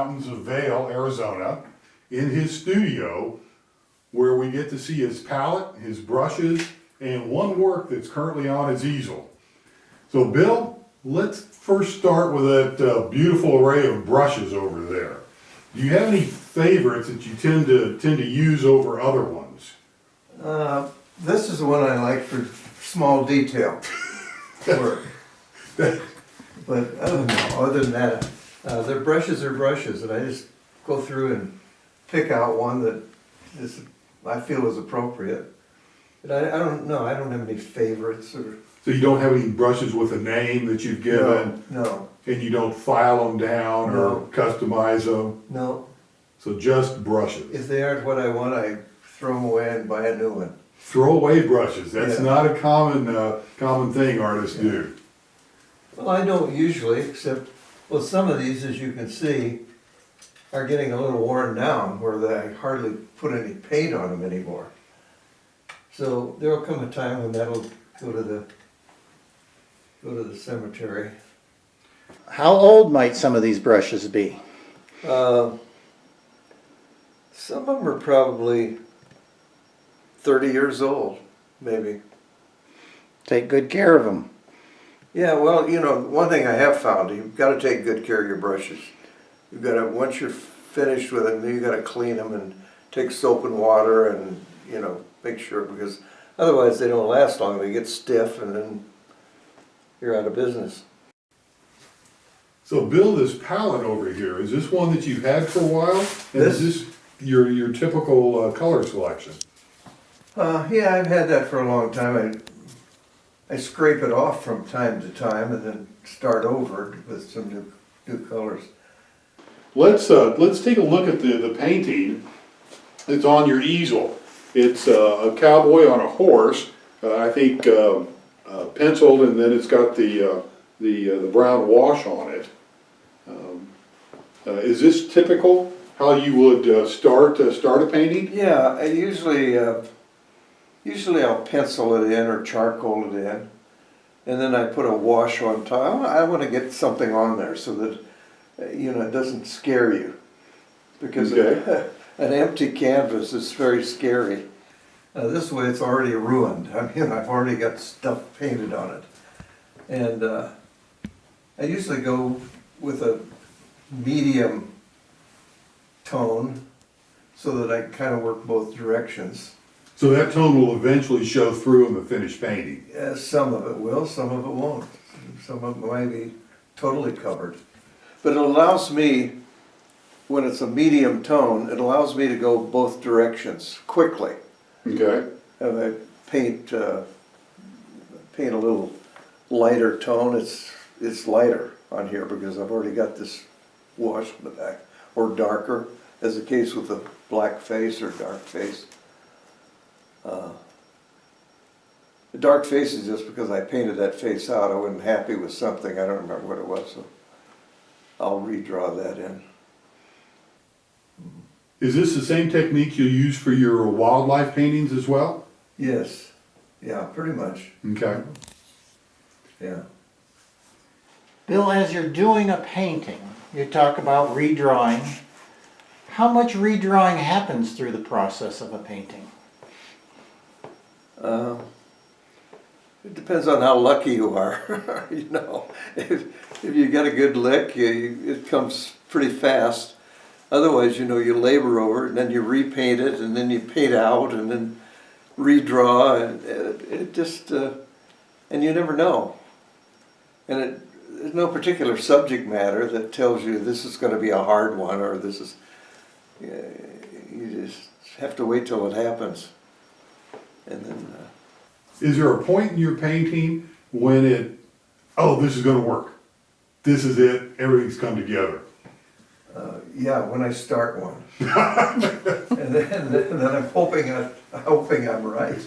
mountains of Vail, Arizona, in his studio, where we get to see his palette, his brushes, and one work that's currently on his easel. So Bill, let's first start with that beautiful array of brushes over there. Do you have any favorites that you tend to use over other ones? This is the one I like for small detail work. But I don't know, other than that, their brushes are brushes, and I just go through and pick out one that I feel is appropriate. But I don't know, I don't have any favorites or. So you don't have any brushes with a name that you've given? No. And you don't file them down or customize them? No. So just brushes? If they aren't what I want, I throw them away and buy a new one. Throw away brushes, that's Yeah. not a common thing artists do. Well, I don't usually, except, well, some of these, as you can see, are getting a little worn down where I hardly put any paint on them anymore. So there'll come a time when that'll go to the cemetery. How old might some of these brushes be? Some of them are probably 30 years old, maybe. Take good care of them. Yeah, well, you know, one thing I have found, you've got to take good care of your brushes. You've got to, once you're finished with them, you've got to clean them and take soap and water and, you know, make sure, because otherwise they don't last long. They get stiff and then you're out of business. So Bill, this palette over here, is this one that you've had for a while? And This- is this your typical color selection? Yeah, I've had that for a long time. I scrape it off from time to time and then start over with some new colors. Let's take a look at the painting that's on your easel. It's a cowboy on a horse, I think penciled, and then it's got the brown wash on it. Is this typical how you would start a painting? Yeah, I usually I'll pencil it in or charcoal it in, and then I put a wash on top. I want to get something on there so that you know it doesn't scare you, because Okay. an empty canvas is very scary. This way, it's already ruined. I mean, I've already got stuff painted on it, and I usually go with a medium tone so that I kind of work both directions. So that tone will eventually show through in the finished painting. Some of it will, some of it won't. Some of it might be totally covered. But it allows me, when it's a medium tone, it allows me to go both directions quickly. Okay. And I paint a little lighter tone. It's lighter on here because I've already got this wash in the back, or darker, as the case with the black face or dark face. The dark face is just because I painted that face out. I wasn't happy with something. I don't remember what it was, so I'll redraw that in. Is this the same technique you use for your wildlife paintings as well? Yes. Yeah, pretty much. Okay. Yeah. Bill, as you're doing a painting, you talk about redrawing. How much redrawing happens through the process of a painting? It depends on how lucky you are. You know, if you get a good lick, it comes pretty fast. Otherwise, you know, you labor over it, and then you repaint it, and then you paint out, and then redraw, and it just, and you never know. And there's no particular subject matter that tells you this is going to be a hard one, or this is, you just have to wait till it happens. And then... Is there a point in your painting when this is going to work? This is it, everything's come together. Yeah, when I start one. and then I'm hoping I'm right.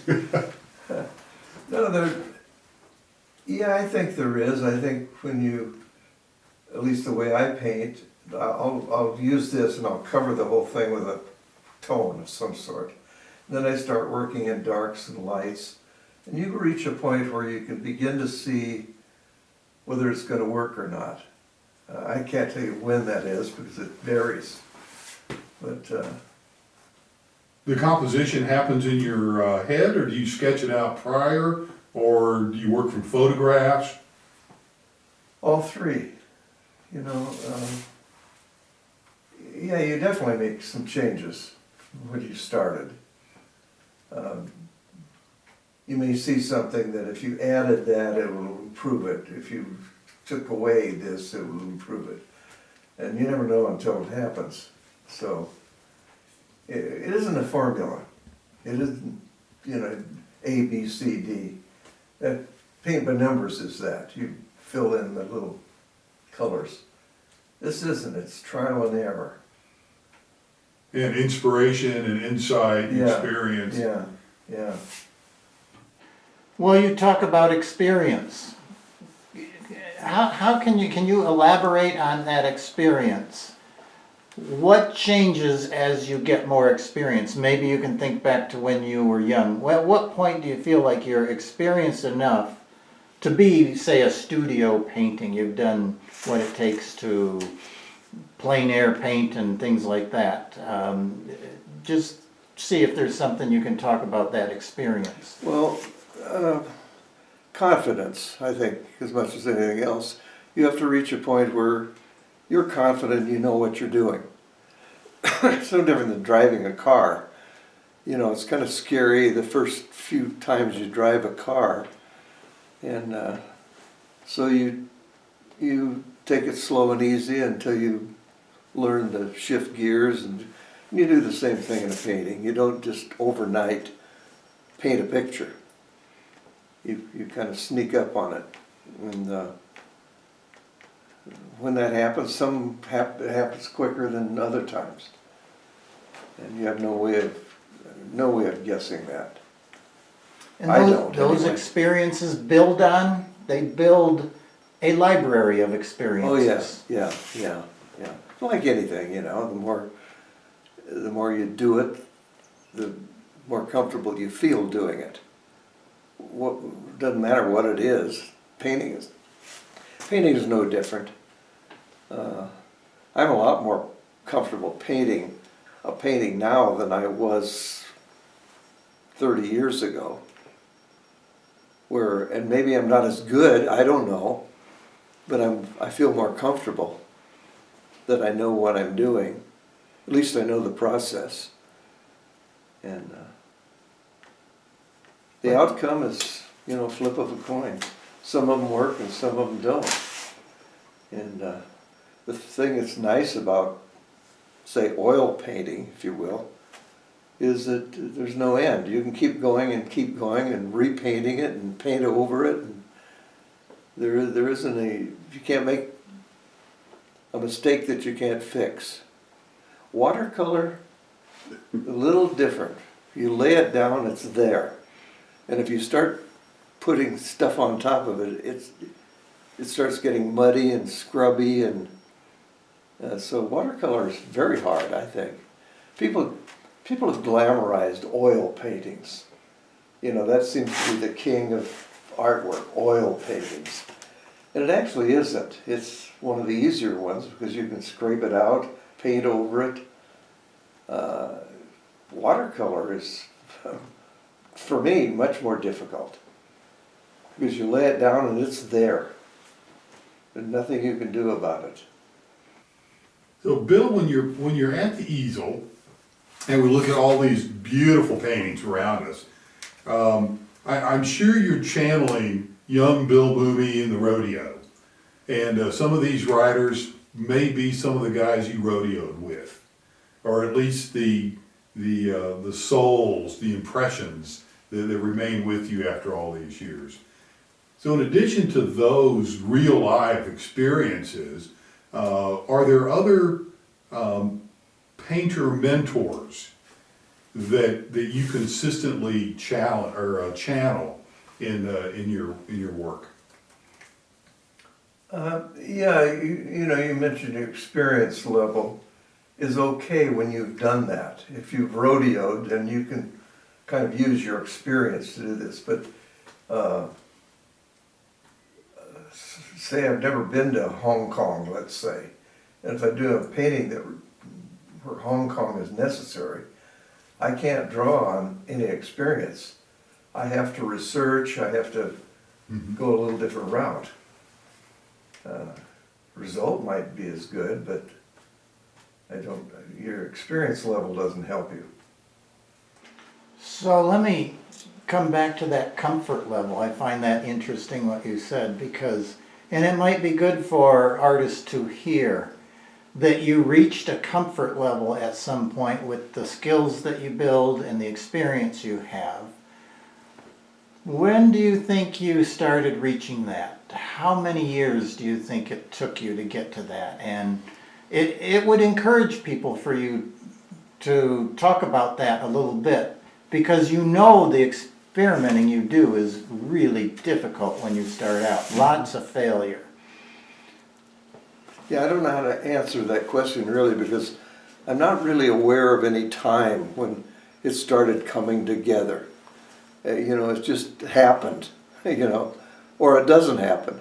No, yeah, I think there is. I think when you, at least the way I paint, I'll use this and I'll cover the whole thing with a tone of some sort. And then I start working in darks and lights. And you reach a point where you can begin to see whether it's going to work or not. I can't tell you when that is because it varies. But The composition happens in your head, or do you sketch it out prior, or do you work from photographs? all three, you know, yeah, you definitely make some changes from when you started. You may see something that if you added that, it will improve it. If you took away this, it will improve it. And you never know until it happens. So it isn't a formula. It isn't, you know, A, B, C, D. That paint by numbers is that. You fill in the little colors. This isn't, it's trial and error. And inspiration and insight, Yeah, experience. Yeah, yeah. Well, you talk about experience. How can you elaborate on that experience? What changes as you get more experience? Maybe you can think back to when you were young. Well, at what point do you feel like you're experienced enough to be, say, a studio painting? You've done what it takes to plein air paint and things like that. Just see if there's something you can talk about that experience. Well, confidence, I think, as much as anything else. You have to reach a point where you're confident you know what you're doing. It's no different than driving a car. You know, it's kind of scary the first few times you drive a car. And so you take it slow and easy until you learn to shift gears, and you do the same thing in a painting. You don't just overnight paint a picture. You kind of sneak up on it. And when that happens, it happens quicker than other times. And you have no way of guessing that. And I those, don't, those anyway. experiences they build a library of experiences. Oh yes, yeah. Like anything, you know, the more you do it, the more comfortable you feel doing it. Doesn't matter what it is. Painting is no different. I'm a lot more comfortable painting a painting now than I was 30 years ago. And maybe I'm not as good, I don't know, but I feel more comfortable that I know what I'm doing. At least I know the process. And the outcome is, you know, flip of a coin. Some of them work and some of them don't. And the thing that's nice about, say, oil painting, if you will, is that there's no end. You can keep going and repainting it and paint over it. And there isn't you can't make a mistake that you can't fix. Watercolor, a little different. You lay it down, it's there. And if you start putting stuff on top of it, it starts getting muddy and scrubby, and so watercolor is very hard, I think. People have glamorized oil paintings. You know, that seems to be the king of artwork, oil paintings. And it actually isn't. It's one of the easier ones because you can scrape it out, paint over it. Watercolor is, for me, much more difficult because you lay it down and it's there. There's nothing you can do about it. So Bill, when you're at the easel, and we look at all these beautiful paintings around us, I'm sure you're channeling young Bill Moomey in the rodeo. And some of these riders may be some of the guys you rodeoed with, or at least the souls, the impressions that remain with you after all these years. So in addition to those real life experiences, are there other painter mentors that you consistently channel in your work? Yeah, you know, you mentioned your experience level is okay when you've done that. If you've rodeoed, then you can kind of use your experience to do this. But say I've never been to Hong Kong, let's say, and if I do a painting that where Hong Kong is necessary, I can't draw on any experience. I have to research, I have to go a little different route. Result might be as good, but your experience level doesn't help you. So let me come back to that comfort level. I find that interesting what you said, because, and it might be good for artists to hear, that you reached a comfort level at some point with the skills that you build and the experience you have. When do you think you started reaching that? How many years do you think it took you to get to that? And it would encourage people for you to talk about that a little bit, because you know the experimenting you do is really difficult when you start out. Lots of failure. Yeah, I don't know how to answer that question really, because I'm not really aware of any time when it started coming together. You know, it just happened, you know, or it doesn't happen.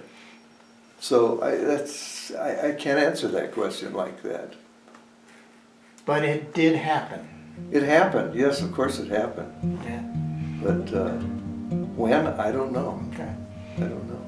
So I can't answer that question like that. But it did happen. It happened, yes, of course it happened. Yeah. But when, I don't know. Okay. I don't know.